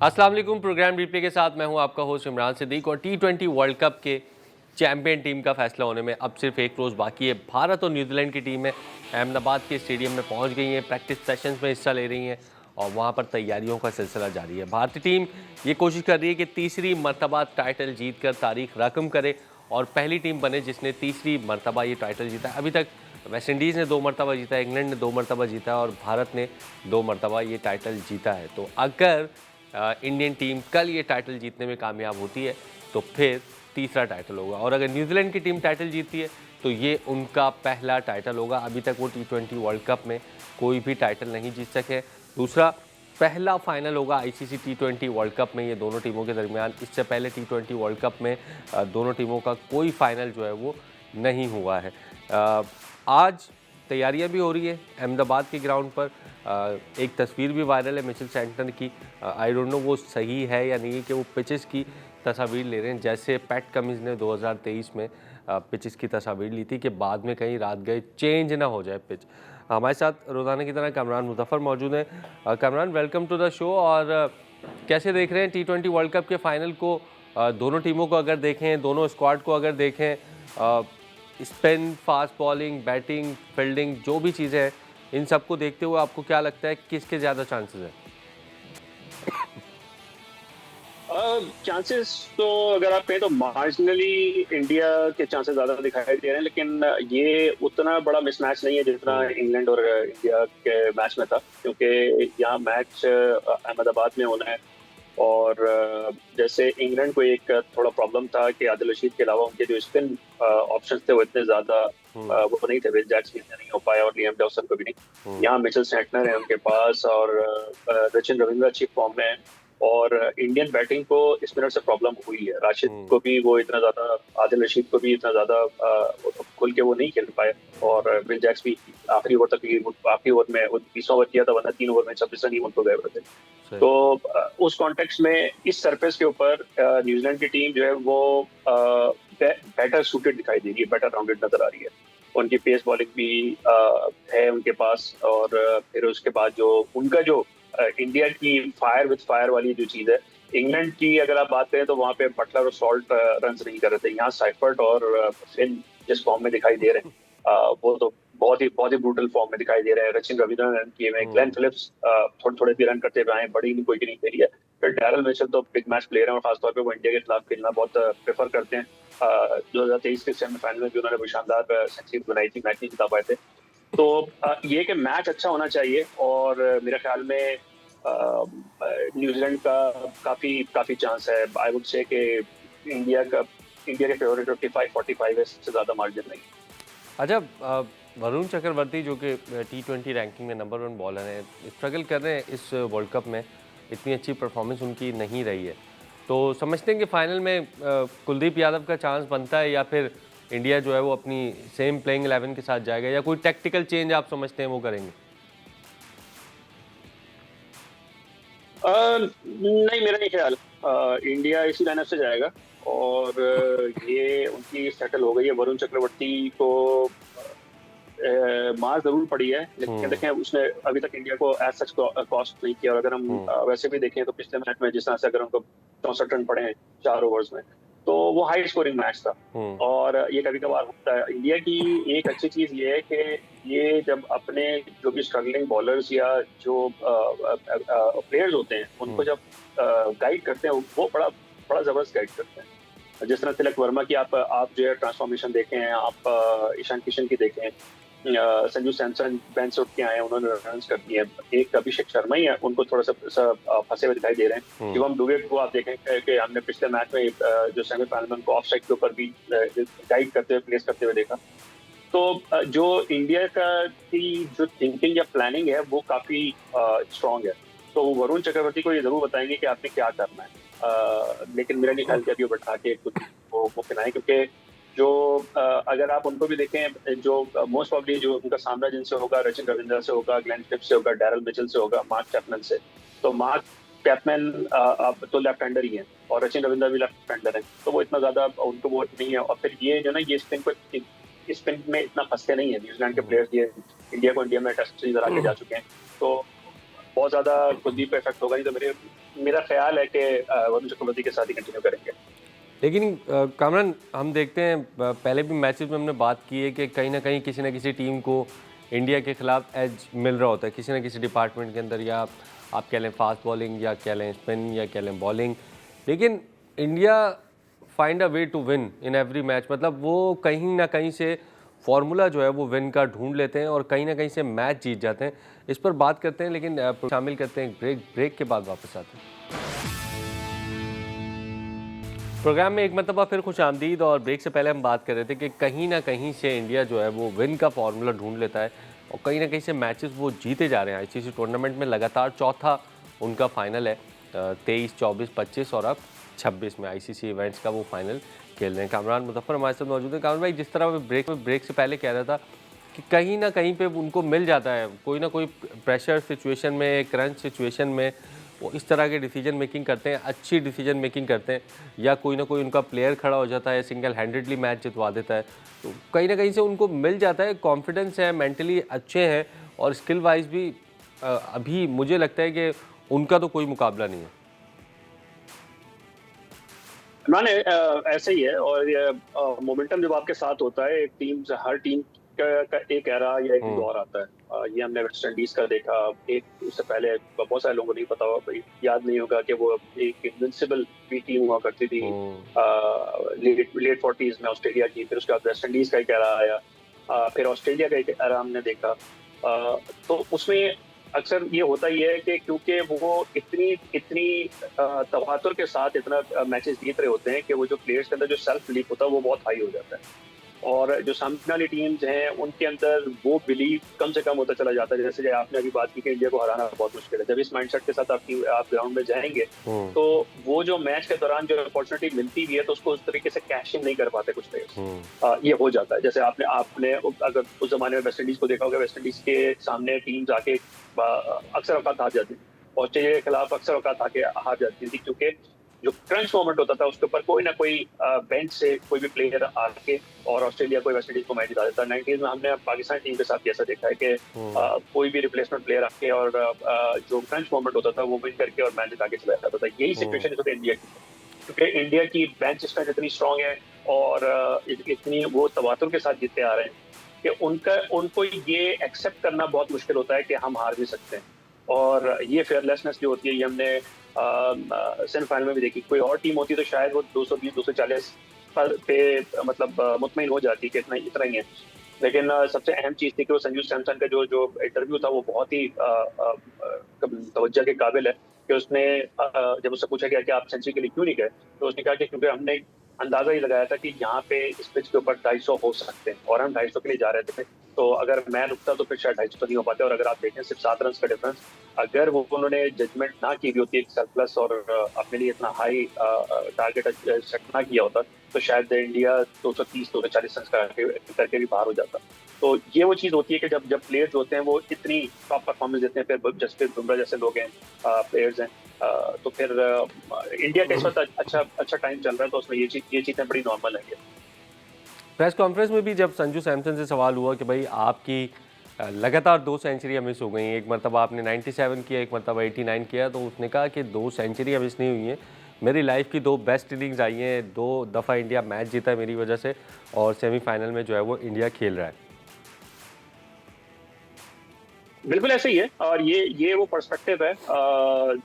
अस्सलाम वालेकुम। Programme replay के साथ मैं हूं आपका होस्ट इमरान सिद्दीक और टी20 वर्ल्ड कप के चैंपियन टीम का फैसला होने में अब सिर्फ एक रोज़ बाकी है। भारत और न्यूजीलैंड की टीमें अहमदाबाद के स्टेडियम में पहुंच गई हैं, प्रैक्टिस सेशंस में हिस्सा ले रही हैं और वहां पर तैयारियों का सिलसिला जारी है। भारतीय टीम ये कोशिश कर रही है कि तीसरी मरतबा टाइटल जीत कर तारीख रकम करे और पहली टीम बने जिसने तीसरी मरतबा ये टाइटल जीता है। अभी तक वेस्ट इंडीज़ ने 2 मरतबा जीता है, इंग्लैंड ने 2 मरतबा जीता है और भारत ने 2 मरतबा ये टाइटल जीता है। तो अगर इंडियन टीम कल ये टाइटल जीतने में कामयाब होती है तो फिर तीसरा टाइटल होगा और अगर न्यूजीलैंड की टीम टाइटल जीतती है तो ये उनका पहला टाइटल होगा। अभी तक वो टी20 वर्ल्ड कप में कोई भी टाइटल नहीं जीत सके। दूसरा पहला फाइनल होगा आईसीसी टी20 वर्ल्ड कप में ये दोनों टीमों के दरमियान। इससे पहले टी20 वर्ल्ड कप में दोनों टीमों का कोई फाइनल जो है वो नहीं हुआ है। आज तैयारियां भी हो रही है अहमदाबाद के ग्राउंड पर। एक तस्वीर भी वायरल है मिचेल सेंटनर की। आई डोंट नो वो सही है या नहीं कि वो पिचेस की तस्वीर ले रहे हैं जैसे पैट कमिंस ने 2023 में पिचेस की तस्वीर ली थी कि बाद में कहीं रात गए चेंज ना हो जाए पिच। हमारे साथ रोज़ाना की तरह कामरान मुजफ्फर मौजूद हैं। Kamran, welcome to the show. और कैसे देख रहे हैं टी20 वर्ल्ड कप के फाइनल को? दोनों टीमों को अगर देखें, दोनों स्क्वाड को अगर देखें, spin, fast bowling, batting, fielding, जो भी चीज़ें हैं, इन सबको देखते हुए आपको क्या लगता है किसके ज़्यादा चांसेस हैं? चांसेस तो अगर आप कहें तो मार्जिनली इंडिया के चांसेस ज्यादा दिखाई दे रहे हैं, लेकिन ये उतना बड़ा मिसमैच नहीं है जितना इंग्लैंड और इंडिया के मैच में था, क्योंकि यहाँ मैच अहमदाबाद में होना है। और जैसे इंग्लैंड को एक थोड़ा प्रॉब्लम था कि आदिल रशीद के अलावा उनके जो स्पिन ऑप्शंस थे वो इतने ज्यादा वो नहीं थे। विल जैक्स भी नहीं हो पाया और लियाम डॉसन को भी नहीं। यहाँ मिचेल सेंटनर है उनके पास और रचिन रविंद्र अच्छी फॉर्म में है। और इंडियन बैटिंग को स्पिनर से प्रॉब्लम हुई है। राशिद को भी वो इतना ज्यादा, आदिल रशीद को भी इतना ज्यादा खुल के वो नहीं खेल पाए। और विल जैक्स भी आखिरी ओवर तक, आखिरी ओवर में 20 ओवर किया था, वरना 3 ओवर में 26 रन ही उनको गए हुए थे। तो उस कॉन्टेक्स्ट में इस सरफेस के ऊपर न्यूजीलैंड की टीम जो है वो बेटर सूटेड दिखाई दे रही है, बेटर राउंडेड नजर आ रही है। उनकी पेस बॉलिंग भी है उनके पास। और फिर उसके बाद जो उनका जो इंडिया की फायर विद फायर वाली जो चीज है, इंग्लैंड की अगर आप बात करें तो वहां पे बटलर और सॉल्ट रन नहीं कर रहे थे। यहाँ साइफर्ट और फिन जिस फॉर्म में दिखाई दे रहे हैं वो तो बहुत ही ब्रूटल फॉर्म में दिखाई दे रहे हैं। रचिन रविंद्र रन किए हुए, ग्लेन फिलिप्स थोड़े थोड़े भी रन करते हुए आए, बड़ी नहीं कोई की नहीं खेली है। फिर डैरल मिचेल तो बिग मैच प्लेयर है और खासतौर पे वो इंडिया के खिलाफ खेलना बहुत प्रेफर करते हैं। 2023 के सेमीफाइनल में भी उन्होंने शानदार सेंचुरी बनाई थी, मैच नहीं जिता पाए थे। तो ये कि मैच अच्छा होना चाहिए और मेरे ख्याल में न्यूजीलैंड का काफी चांस है। आई वुड से कि इंडिया के फेवरेट 55-45 है, इससे ज्यादा मार्जिन नहीं। अच्छा, वरुण चक्रवर्ती जो कि टी20 रैंकिंग में नंबर 1 बॉलर हैं, स्ट्रगल कर रहे हैं इस वर्ल्ड कप में। इतनी अच्छी परफॉर्मेंस उनकी नहीं रही है, तो समझते हैं कि फाइनल में कुलदीप यादव का चांस बनता है या फिर इंडिया जो है वो अपनी सेम प्लेइंग 11 के साथ जाएगा या कोई टेक्टिकल चेंज आप समझते हैं वो करेंगे? नहीं, मेरा नहीं ख्याल। इंडिया इसी लाइनअप से जाएगा और ये उनकी सेटल हो गई है। वरुण चक्रवर्ती को मार जरूर पड़ी है, लेकिन देखें उसने अभी तक इंडिया को एज सच कॉस्ट नहीं किया। और अगर हम वैसे भी देखें तो पिछले मैच में जिस तरह से अगर उनको 64 रन पड़े हैं 4 ओवर्स में, तो वो हाई स्कोरिंग मैच था। और ये कभी कभार होता है। इंडिया की एक अच्छी चीज ये है कि ये जब अपने जो भी स्ट्रगलिंग बॉलर्स या जो प्लेयर्स होते हैं उनको जब गाइड करते हैं वो बड़ा बड़ा जबरदस्त गाइड करते हैं। जिस तरह तिलक वर्मा की आप जो है ट्रांसफॉर्मेशन देखें, आप ईशान किशन की देखें, संजू सैमसन बेंच उठ के आए, उन्होंने रन कर दिए। एक अभिषेक शर्मा ही है उनको थोड़ा सा फंसे हुए दिखाई दे रहे हैं। शिवम दुबे को आप देखें कि हमने पिछले मैच में जो सेमीफाइनल में उनको ऑफ साइड के ऊपर भी गाइड करते हुए, प्लेस करते हुए देखा। तो जो इंडिया की जो थिंकिंग या प्लानिंग है वो काफी स्ट्रांग है। तो वरुण चक्रवर्ती को ये जरूर बताएंगे कि आपने क्या करना है। लेकिन मेरा नहीं ख्याल कि अभी वो बैठा के कुछ वो खिलाएं, क्योंकि जो अगर आप उनको भी देखें, जो मोस्ट प्रॉब्ली जो उनका सामना जिनसे होगा, रचिन रविंद्र से होगा, ग्लेन फिलिप्स से होगा, डैरल मिचेल से होगा, मार्क चैपमैन से। तो मार्क चैपमैन अब तो लेफ्ट हैंडर ही है और रचिन रविंद्र भी लेफ्ट हैंडर है, तो वो इतना ज्यादा उनको वो नहीं है। और फिर ये जो ना ये स्पिन में इतना फंसते नहीं है न्यूजीलैंड के प्लेयर्स। ये इंडिया में टेस्ट सीरीज हरा के जा चुके हैं, तो बहुत बहुत ज़्यादा कुलदीप पे इफेक्ट होगा नहीं, तो मेरा ख्याल है कि वरुण चक्रवर्ती के साथ ही कंटिन्यू करेंगे। लेकिन कामरान, हम देखते हैं पहले भी मैचेस में हमने बात की है कि कहीं ना कहीं किसी न किसी टीम को इंडिया के खिलाफ एज मिल रहा होता है किसी न किसी डिपार्टमेंट के अंदर, या आप कह लें फास्ट बॉलिंग, या कह लें स्पिन, या कह लें बॉलिंग। लेकिन India find a way to win in every match, मतलब वो कहीं ना कहीं से फॉर्मूला जो है वो विन का ढूंढ लेते हैं और कहीं ना कहीं से मैच जीत जाते हैं। इस पर बात करते हैं, लेकिन शामिल करते हैं ब्रेक के बाद वापस आते हैं प्रोग्राम में। एक मरतबा फिर खुश आमदीद। और ब्रेक से पहले हम बात कर रहे थे कि कहीं ना कहीं से इंडिया जो है वो विन का फार्मूला ढूंढ लेता है और कहीं ना कहीं से मैचेस वो जीते जा रहे हैं। आईसीसी टूर्नामेंट में लगातार चौथा उनका फाइनल है, 23, 24, 25 और अब 26 में आईसीसी इवेंट्स का वो फाइनल खेल रहे हैं। कामरान मुजफ्फर हमारे साथ मौजूद है। कामरान भाई, जिस तरह ब्रेक से पहले कह रहा था कि कहीं ना कहीं पे उनको मिल जाता है कोई ना कोई प्रेशर सिचुएशन में, क्रंच सिचुएशन में वो इस तरह के डिसीजन मेकिंग करते हैं, अच्छी डिसीजन मेकिंग करते हैं, या कोई ना कोई उनका प्लेयर खड़ा हो जाता है, सिंगल हैंडेडली मैच जितवा देता है। तो कहीं ना कहीं से उनको मिल जाता है, कॉन्फिडेंस है, मेंटली अच्छे हैं और स्किल वाइज भी अभी मुझे लगता है कि उनका तो कोई मुकाबला नहीं है। मैंने ऐसे ही है, और मोमेंटम जब आपके साथ होता है, एक टीम से हर टीम का एक एरा या एक दौर आता है। ये हमने वेस्ट इंडीज का देखा। एक उससे पहले बहुत सारे लोगों को नहीं पता होगा, याद नहीं होगा कि वो एक इनविंसिबल भी टीम हुआ करती थी लेट 40s में ऑस्ट्रेलिया की। फिर उसके बाद वेस्ट इंडीज का एक एरा आया, फिर ऑस्ट्रेलिया का एक एरा हमने देखा। तो उसमें अक्सर ये होता ही है कि क्योंकि वो इतनी इतनी तवातुर के साथ इतना मैचेस जीत रहे होते हैं कि वो जो प्लेयर्स के अंदर जो सेल्फ बिलीफ होता है वो बहुत हाई हो जाता है, और जो सामने वाली टीम्स हैं उनके अंदर वो बिलीव कम से कम होता चला जाता है। जैसे आपने अभी बात की कि इंडिया को हराना बहुत मुश्किल है, जब इस माइंडसेट के साथ आप ग्राउंड में जाएंगे तो वो जो मैच के दौरान जो अपॉर्चुनिटी मिलती भी है तो उसको उस तरीके से कैश इन नहीं कर पाते कुछ प्लेयर्स। ये हो जाता है। जैसे आपने अगर उस जमाने में वेस्ट इंडीज को देखा होगा, वेस्ट इंडीज के सामने टीम्स आके अक्सर औकात हार जाती थी, ऑस्ट्रेलिया के खिलाफ अक्सर औकात आके हार जाती थी, क्योंकि जो क्रंच मोमेंट होता था उसके ऊपर कोई ना कोई बेंच से कोई भी प्लेयर आके और ऑस्ट्रेलिया को वेस्ट इंडीज को मैच जिता देता। 90s में हमने पाकिस्तान टीम के साथ ऐसा देखा है कि कोई भी रिप्लेसमेंट प्लेयर आके और जो क्रंच मोमेंट होता था वो विन करके और मैच जिता के चला जाता था। यही सिचुएशन इस वक्त इंडिया की, क्योंकि इंडिया की बेंच स्ट्रेंथ इतनी स्ट्रांग है और इतनी वो तवातुर के साथ जीतते आ रहे हैं कि उनको ये एक्सेप्ट करना बहुत मुश्किल होता है कि हम हार भी सकते हैं। और ये फेयरलेसनेस जो होती है ये हमने सेमीफाइनल में भी देखी। कोई और टीम होती तो शायद वो 220 240 पे मतलब मुतमईन हो जाती कि इतना ही है। लेकिन सबसे अहम चीज थी कि वो संजू सैमसन का जो इंटरव्यू था वो बहुत ही तवज्जो के काबिल है कि उसने जब उससे पूछा गया कि आप सेंचुरी के लिए क्यों नहीं गए, तो उसने कहा कि क्योंकि हमने अंदाजा ही लगाया था कि यहाँ पे इस पिच के ऊपर 250 हो सकते हैं और हम 250 के लिए जा रहे थे। तो अगर मैं रुकता तो फिर शायद 250 नहीं हो पाते। और अगर आप देखें सिर्फ 7 रन का डिफरेंस, अगर वो उन्होंने जजमेंट ना की भी होती एक सरप्लस और अपने लिए इतना हाई टारगेट सेट ना किया होता तो शायद इंडिया 230 240 रन करके भी बाहर हो जाता। तो ये वो चीज होती है कि जब प्लेयर्स होते हैं वो इतनी टॉप परफॉर्मेंस देते हैं, फिर जसप्रीत बुमराह जैसे लोग हैं, प्लेयर्स हैं, तो फिर इंडिया का इस वक्त अच्छा टाइम चल रहा है, तो उसमें ये चीजें बड़ी नॉर्मल है। प्रेस कॉन्फ्रेंस में भी जब संजू सैमसन से सवाल हुआ कि भाई आपकी लगातार 2 सेंचुरियाँ मिस हो गई, एक मरतबा आपने 97 किया, एक मरतबा 89 किया, तो उसने कहा कि 2 सेंचुरियाँ मिस नहीं हुई हैं, मेरी लाइफ की 2 बेस्ट इनिंग्स आई हैं, 2 दफ़ा इंडिया मैच जीता है मेरी वजह से और सेमीफाइनल में जो है वो इंडिया खेल रहा है। बिल्कुल ऐसे ही है, और ये वो पर्सपेक्टिव है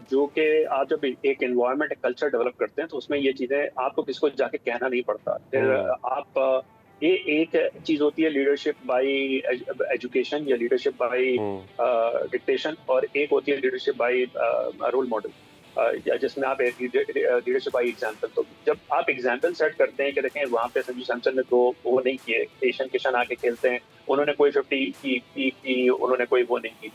जो कि आप जब एक एनवायरनमेंट एक कल्चर डेवलप करते हैं तो उसमें ये चीजें आपको किसको जाके कहना नहीं पड़ता। फिर आप ये एक चीज होती है लीडरशिप बाय एजुकेशन या लीडरशिप बाय डिक्टेशन, और एक होती है लीडरशिप बाय रोल मॉडल, जिसमें आप लीडरशिप बाय एग्जाम्पल। तो जब आप एग्जाम्पल सेट करते हैं कि देखें वहाँ पे संजू सैमसन ने तो वो नहीं किए, ईशान किशन आके खेलते हैं, उन्होंने कोई 50 की उन्होंने कोई वो नहीं की।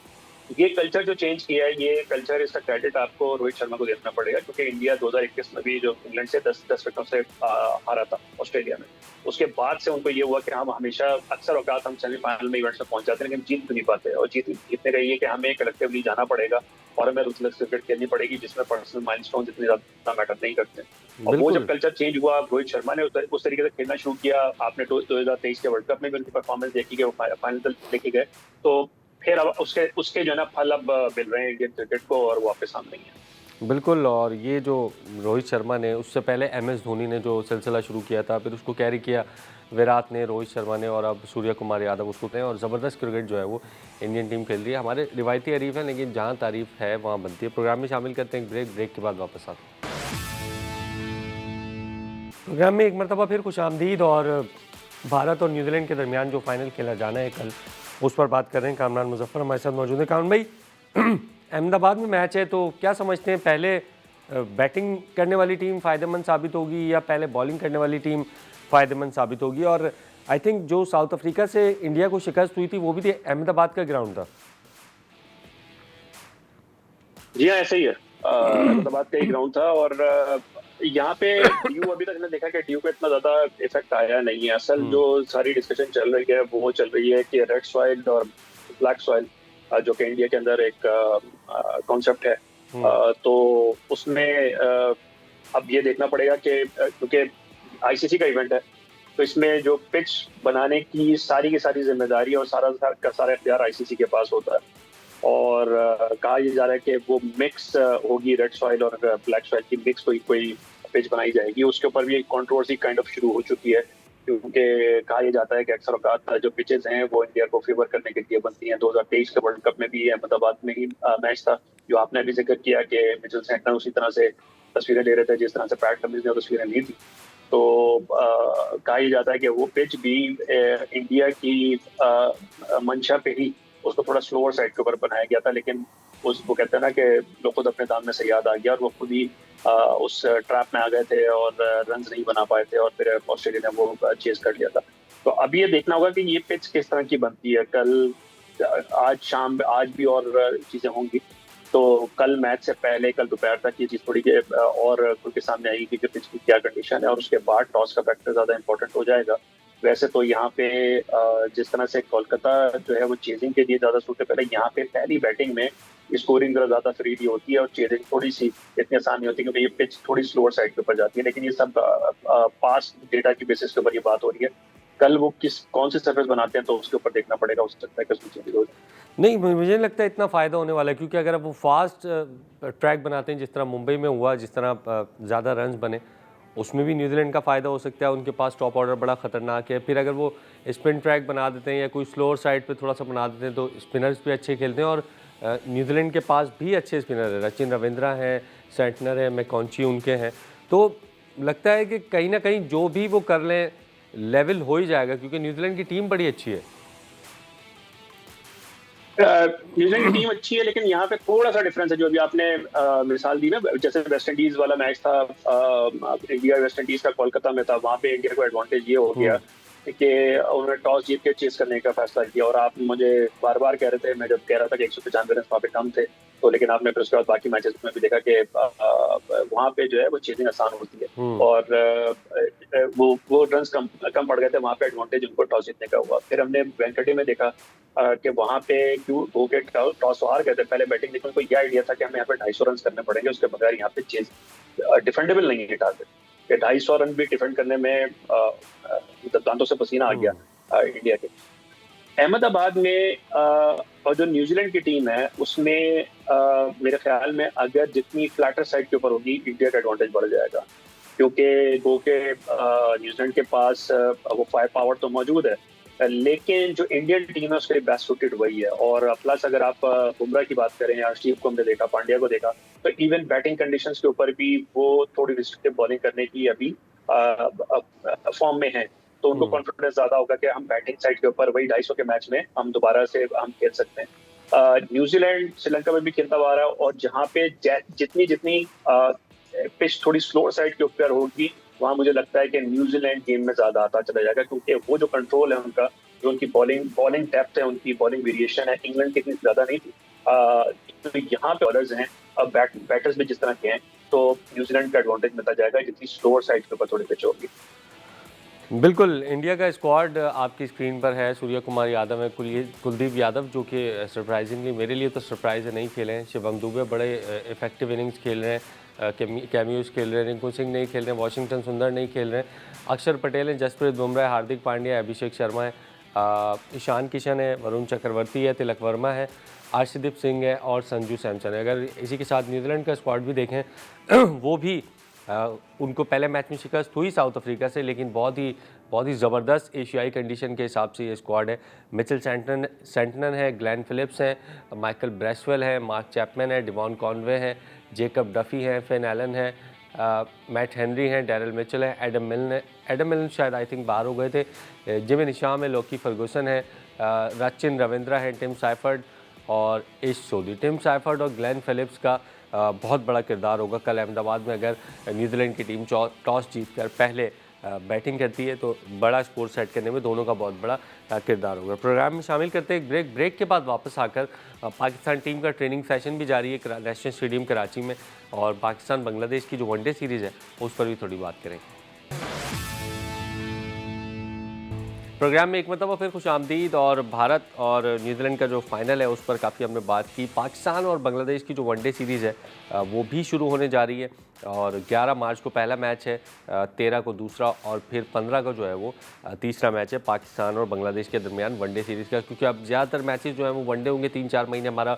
ये कल्चर जो चेंज किया है, ये कल्चर, इसका क्रेडिट आपको रोहित शर्मा को देना पड़ेगा, क्योंकि इंडिया 2021 में भी जो इंग्लैंड से 10 विकेटों से हारा था ऑस्ट्रेलिया में, उसके बाद से उनको ये हुआ कि हम हमेशा अक्सर औकात हम सेमीफाइनल में इवेंट्स में पहुंच जाते हैं लेकिन जीत नहीं पाते। और जीतने का ये कि हमें कलेक्टिवली जाना पड़ेगा और हमें रूथलेस क्रिकेट खेलनी पड़ेगी जिसमें पर्सनल माइलस्टोन इतने ज्यादा मैटर नहीं करते। और वो जब कल्चर चेंज हुआ, रोहित शर्मा ने उस तरीके से खेलना शुरू किया। आपने 2023 के वर्ल्ड कप में भी उनकी परफॉर्मेंस देखी कि वो फाइनल तक लेके गए। तो फिर अब उसके उसके जो है ना फल अब मिल रहे हैं इंडियन क्रिकेट को, और वापस सामने ही है। बिल्कुल। और ये जो रोहित शर्मा ने, उससे पहले MS धोनी ने जो सिलसिला शुरू किया था, फिर उसको कैरी किया विराट ने, रोहित शर्मा ने, और अब सूर्य कुमार यादव उसको करें, और ज़बरदस्त क्रिकेट जो है वो इंडियन टीम खेल रही है। हमारे रिवायती हरीफ हैं, लेकिन जहाँ तारीफ है वहाँ बनती है। प्रोग्राम में शामिल करते हैं एक ब्रेक के बाद वापस आते हैं। प्रोग्राम में एक मरतबा फिर खुशामदीद। और भारत और न्यूजीलैंड के दरमियान जो फाइनल खेला जाना है कल, उस पर बात कर रहे हैं। कामरान मुजफ्फर हमारे साथ मौजूद है। कामरान भाई, अहमदाबाद में मैच है, तो क्या समझते हैं, पहले बैटिंग करने वाली टीम फ़ायदेमंद साबित होगी या पहले बॉलिंग करने वाली टीम फ़ायदेमंद साबित होगी? और आई थिंक जो साउथ अफ्रीका से इंडिया को शिकस्त हुई थी वो भी अहमदाबाद का ग्राउंड था। जी हाँ, ऐसे ही है। अहमदाबाद का ही ग्राउंड था, और यहाँ पे ड्यू अभी तक मैंने देखा कि ड्यू का इतना ज्यादा इफेक्ट आया नहीं है। असल जो सारी डिस्कशन चल रही है वो चल रही है कि रेड सॉइल और ब्लैक सॉइल, जो कि इंडिया के अंदर एक कॉन्सेप्ट है, तो उसमें अब ये देखना पड़ेगा कि क्योंकि आईसीसी का इवेंट है, तो इसमें जो पिच बनाने की सारी जिम्मेदारी और सारा इख्तियार आईसीसी के पास होता है। और कहा यह जा रहा है कि वो मिक्स होगी, रेड सॉइल और ब्लैक सॉइल की मिक्स कोई पिच बनाई जाएगी। उसके ऊपर भी एक कंट्रोवर्सी काइंड ऑफ शुरू हो चुकी है, क्योंकि कहा यह जाता है कि अक्सर औकात जो पिचेस हैं वो इंडिया को फेवर करने के लिए बनती हैं। 2023 के वर्ल्ड कप में भी अहमदाबाद में ही मैच था, जो आपने भी जिक्र किया कि मिचेल सेंटनर उसी तरह से तस्वीरें ले रहे थे जिस तरह से पैट कमिंस ने तस्वीरें ली थी। तो कहा यह जाता है कि वो पिच भी इंडिया की मंशा पे ही उसको थोड़ा स्लोअर साइड के ऊपर बनाया गया था, लेकिन वो कहते हैं ना कि लोग खुद अपने दाम में से याद आ गया, और वो खुद ही उस ट्रैप में आ गए थे और रन नहीं बना पाए थे, और फिर ऑस्ट्रेलिया ने वो चेज कर लिया था। तो अब ये देखना होगा कि ये पिच किस तरह की बनती है। कल आज शाम आज भी और चीजें होंगी, तो कल मैच से पहले कल दोपहर तक ये चीज थोड़ी और खुल के सामने आएगी कि पिच की क्या कंडीशन है, और उसके बाद टॉस का फैक्टर ज्यादा इंपॉर्टेंट हो जाएगा। वैसे तो यहाँ पे जिस तरह से कोलकाता जो है वो चेजिंग के लिए ज्यादा सूटेबल है, यहाँ पे पहली बैटिंग में स्कोरिंग ज्यादा फ्रीली होती है और चेजिंग थोड़ी सी इतनी आसान नहीं होती, क्योंकि ये पिच थोड़ी स्लोअर साइड के ऊपर जाती है। लेकिन ये सब पास डेटा की बेसिस के ऊपर ये बात हो रही है। कल वो कौन से सरफेस बनाते हैं तो उसके ऊपर देखना पड़ेगा, हो सकता है कि उसमें चेंजेस हो जाए। नहीं, मुझे नहीं लगता इतना फ़ायदा होने वाला है, क्योंकि अगर आप वो फास्ट ट्रैक बनाते हैं जिस तरह मुंबई में हुआ, जिस तरह ज़्यादा रन्स बने, उसमें भी न्यूजीलैंड का फ़ायदा हो सकता है। उनके पास टॉप ऑर्डर बड़ा ख़तरनाक है। फिर अगर वो स्पिन ट्रैक बना देते हैं या कोई स्लोअर साइड पे थोड़ा सा बना देते हैं, तो स्पिनर्स भी अच्छे खेलते हैं। और न्यूजीलैंड के पास भी अच्छे स्पिनर हैं, सचिन रविंद्रा हैं, सेंटनर है, मैकॉन्ची उनके हैं। तो लगता है कि कहीं ना कहीं जो भी वो कर लें लेवल हो ही जाएगा, क्योंकि न्यूजीलैंड की टीम बड़ी अच्छी है। न्यूजीलैंड की टीम अच्छी है, लेकिन यहाँ पे थोड़ा सा डिफरेंस है। जो अभी आपने मिसाल दी ना, जैसे वेस्ट इंडीज वाला मैच था, इंडिया वेस्ट इंडीज का कोलकाता में था, वहां पे इंडिया को एडवांटेज ये हो गया कि उन्होंने टॉस जीत के चेस करने का फैसला किया। और आप मुझे बार बार कह रहे थे, मैं जब कह रहा था कि 195 रन वहाँ पे कम थे, तो लेकिन आपने फिर उसके बाद बाकी मैचेस में भी देखा कि वहाँ पे जो है वो चेजिंग आसान होती है, और वो रन कम पड़ गए थे, वहाँ पे एडवांटेज उनको टॉस जीतने का हुआ। फिर हमने वेंकटे में देखा कि वहाँ पे क्यों हो के टॉस हार गए थे, पहले बैटिंग देखने को, यह आइडिया था कि हमें यहाँ पे 250 रन करने पड़ेंगे, उसके बगैर यहाँ पे चेज डिफेंडेबल नहीं है टारगेट, कि 250 रन भी डिफेंड करने में दांतों से पसीना आ गया इंडिया के। अहमदाबाद में और जो न्यूजीलैंड की टीम है उसमें मेरे ख्याल में अगर जितनी फ्लैटर साइड के ऊपर होगी, इंडिया का एडवांटेज बढ़ जाएगा, क्योंकि न्यूजीलैंड के पास वो फायर पावर तो मौजूद है, लेकिन जो इंडियन टीम है उसके लिए बेस्ट सूटेड वही है। और प्लस अगर आप बुमराह की बात करें, या स्टीव को हमने देखा, पांड्या को देखा, तो इवन बैटिंग कंडीशंस के ऊपर भी वो थोड़ी रिस्ट्रिक्टिव बॉलिंग करने की अभी फॉर्म में है, तो उनको कॉन्फिडेंस ज्यादा होगा कि हम बैटिंग साइड के ऊपर वही 250 के मैच में हम दोबारा से हम खेल सकते हैं। न्यूजीलैंड श्रीलंका में भी खेलता हुआ रहा है, और जहाँ पे जितनी जितनी पिच थोड़ी स्लोअर साइड के ऊपर होगी, वहां मुझे लगता है कि न्यूजीलैंड गेम में ज्यादा आता चला जाएगा, क्योंकि वो जो कंट्रोल है उनका, जो उनकी बॉलिंग डेप्थ है, उनकी बॉलिंग वेरिएशन है, इंग्लैंड की इतनी ज्यादा नहीं थी। तो यहाँ पे बॉलर्स हैं, अब बैटर्स भी जिस तरह के हैं, तो न्यूजीलैंड का एडवांटेज मिलता जाएगा जितनी स्लोअर साइड के ऊपर थोड़ी पिच होगी। बिल्कुल, इंडिया का स्क्वाड आपकी स्क्रीन पर है। सूर्य कुमार यादव है, कुलदीप यादव, जो कि सरप्राइजिंगली मेरे लिए तो सरप्राइज है, नहीं खेले हैं। शिवम दुबे बड़े इफेक्टिव इनिंग्स खेल रहे हैं, कैमियोज खेल रहे हैं। रिंकू सिंह नहीं खेल रहे हैं, वाशिंगटन सुंदर नहीं खेल रहे हैं। अक्षर पटेल हैं, जसप्रीत बुमराह, हार्दिक पांड्या, अभिषेक शर्मा है। ईशान किशन है, वरुण चक्रवर्ती है, तिलक वर्मा है, अर्शदीप सिंह है और संजू सैमसन है। अगर इसी के साथ न्यूजीलैंड का स्क्वाड भी देखें वो भी उनको पहले मैच में शिकस्त हुई साउथ अफ्रीका से, लेकिन बहुत ही ज़बरदस्त एशियाई कंडीशन के हिसाब से ये स्क्वाड है। मिचेल सेंटनर है, ग्लेन फिलिप्स हैं, माइकल ब्रेसवेल है, मार्क चैपमैन है, डिवॉन कॉनवे है, जेकब डफी है, फिन एलन है, मैट हेनरी हैं, डैरल मिचेल है, एडम मिलन शायद आई थिंक बाहर हो गए थे, जिमिन निशाम है, लोकी फर्गूसन है, रचिन रविंद्रा है, टिम साइफर्ड और इश सोदी। टिम साइफर्ड और ग्लेन फिलिप्स का बहुत बड़ा किरदार होगा कल अहमदाबाद में। अगर न्यूजीलैंड की टीम टॉस जीतकर पहले बैटिंग करती है तो बड़ा स्कोर सेट करने में दोनों का बहुत बड़ा किरदार होगा। प्रोग्राम में शामिल करते हैं ब्रेक के बाद वापस आकर पाकिस्तान टीम का ट्रेनिंग सेशन भी जारी है नेशनल स्टेडियम कराची में, और पाकिस्तान बांग्लादेश की जो वनडे सीरीज़ है उस पर भी थोड़ी बात करेंगे। प्रोग्राम में एक मतलब फिर खुश आमदीद। और भारत और न्यूजीलैंड का जो फाइनल है उस पर काफ़ी हमने बात की। पाकिस्तान और बांग्लादेश की जो वनडे सीरीज़ है वो भी शुरू होने जा रही है, और 11 मार्च को पहला मैच है, 13 को दूसरा और फिर 15 को जो है वो तीसरा मैच है पाकिस्तान और बांग्लादेश के दरमियान वनडे सीरीज़ का। क्योंकि अब ज़्यादातर मैचेस जो है वो वनडे होंगे 3-4 महीने, हमारा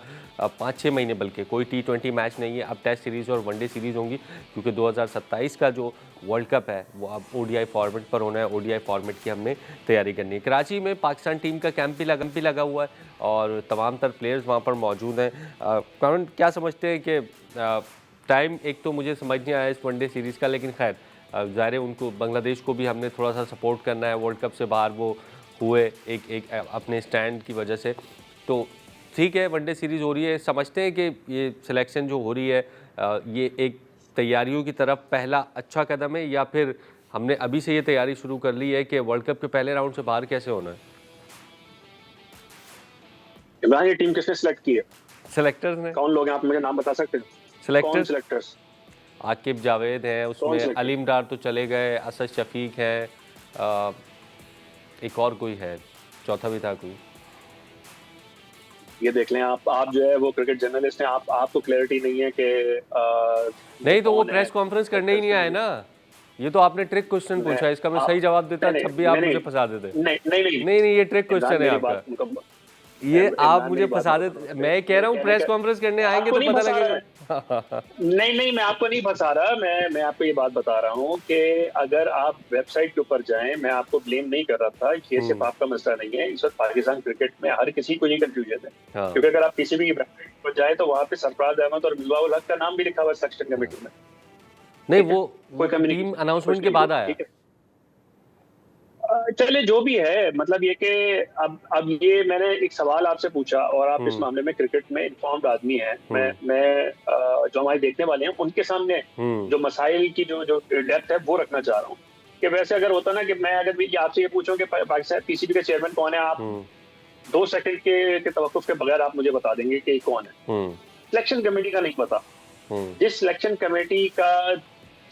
5-6 महीने, बल्कि कोई T20 मैच नहीं है। अब टेस्ट सीरीज़ और वनडे सीरीज़ होंगी, क्योंकि 2027 का जो वर्ल्ड कप है वो अब ODI फॉर्मेट पर होना है। ODI फॉर्मेट की हमने तैयारी करनी है। कराची में पाकिस्तान टीम का कैंप भी लगा हुआ है और तमाम तर प्लेयर्स वहाँ पर मौजूद हैं। करण, क्या समझते हैं कि टाइम एक तो मुझे समझ नहीं आया इस वनडे सीरीज़ का, लेकिन खैर ज़ाहिर है उनको, बांग्लादेश को भी हमने थोड़ा सा सपोर्ट करना है। वर्ल्ड कप से बाहर वो हुए एक अपने स्टैंड की वजह से, तो ठीक है वनडे सीरीज़ हो रही है। समझते हैं कि ये सिलेक्शन जो हो रही है ये एक तैयारियों की तरफ पहला अच्छा कदम है, या फिर हमने अभी से ये तैयारी शुरू कर ली है कि वर्ल्ड कप के पहले राउंड से बाहर कैसे होना है? इमरान, ये टीम किसने सिलेक्ट की है? सिलेक्टर्स ने। कौन लोग हैं, आप मुझे नाम बता सकते हैं? सिलेक्टर्स आकिब जावेद हैं, उसमें अलीम डार तो चले गए, असद शफीक है, एक और कोई है, चौथा भी था कोई। ये देख लें आप जो है वो क्रिकेट जर्नलिस्ट हैं, आपको क्लैरिटी नहीं है कि नहीं तो वो प्रेस कॉन्फ्रेंस करने ही नहीं आए ना। ये तो आपने ट्रिक क्वेश्चन पूछा है, इसका मैं सही जवाब देता तब भी आप मुझे फंसा देते। नहीं, ये ट्रिक क्वेश्चन है आपका, ये आप मुझे फंसा देते। मैं कह रहा हूँ प्रेस कॉन्फ्रेंस करने आएंगे तो पता लगेगा। नहीं, मैं आपको नहीं फंसा रहा। मैं आपको ये बात बता रहा हूँ कि अगर आप वेबसाइट के ऊपर जाएं, मैं आपको ब्लेम नहीं कर रहा था, ये सिर्फ आपका मसला नहीं है। इस वक्त पाकिस्तान क्रिकेट में हर किसी को ये कंफ्यूजन है, क्योंकि अगर आप किसी भी वेबसाइट पर जाए तो वहाँ पे सरफराज अहमद और मिसबाह उल हक का नाम भी लिखा हुआ है सिलेक्शन कमेटी में। नहीं, वो टीम अनाउंसमेंट के बाद आया। चले जो भी है, मतलब ये कि अब ये मैंने एक सवाल आपसे पूछा और आप इस मामले में क्रिकेट में इन्फॉर्म्ड आदमी हैं। मैं जो हमारे देखने वाले हैं उनके सामने जो मसाइल की जो डेप्थ है वो रखना चाह रहा हूँ। कि वैसे अगर होता ना कि मैं अगर भी आपसे ये पूछूं कि पाकिस्तान PCB के चेयरमैन कौन है, आप 2 सेकंड के तवक्कुफ के बगैर आप मुझे बता देंगे कि कौन है। सिलेक्शन कमेटी का नहीं पता। जिस सिलेक्शन कमेटी का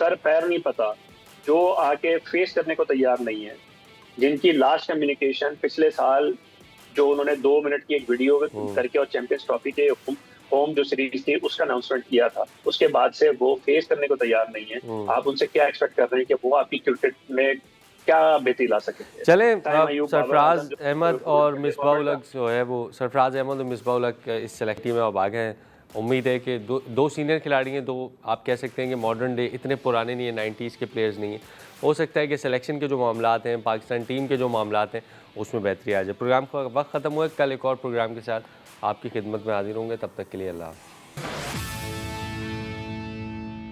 सर पैर नहीं पता, जो आके फेस करने को तैयार नहीं है, जिनकी लास्ट कम्युनिकेशन पिछले साल जो उन्होंने 2 मिनट की एक वीडियो करके और चैंपियंस ट्रॉफी के होम जो सीरीज थी उसका अनाउंसमेंट किया था, उसके बाद से वो फेस करने को तैयार नहीं है। आप उनसे क्या एक्सपेक्ट कर रहे हैं कि वो आपकी क्रिकेट में क्या बेहतरी ला सकेंगे? चले, सरफराज अहमद और मिसबाह उल हक जो है वो, सरफराज अहमद और मिसबाह उल हक इस सेलेक्ट टीम में अब आ गए हैं। उम्मीद है कि दो सीनियर खिलाड़ी हैं, 2 आप कह सकते हैं कि मॉडर्न डे, इतने पुराने नहीं है, 90s के प्लेयर्स नहीं है। हो सकता है कि सिलेक्शन के जो मामलात हैं, पाकिस्तान टीम के जो मामलात हैं, उसमें बेहतरी आ जाए। प्रोग्राम का वक्त ख़त्म हुआ है, कल एक और प्रोग्राम के साथ आपकी खिदमत में हाजिर होंगे। तब तक के लिए अल्लाह।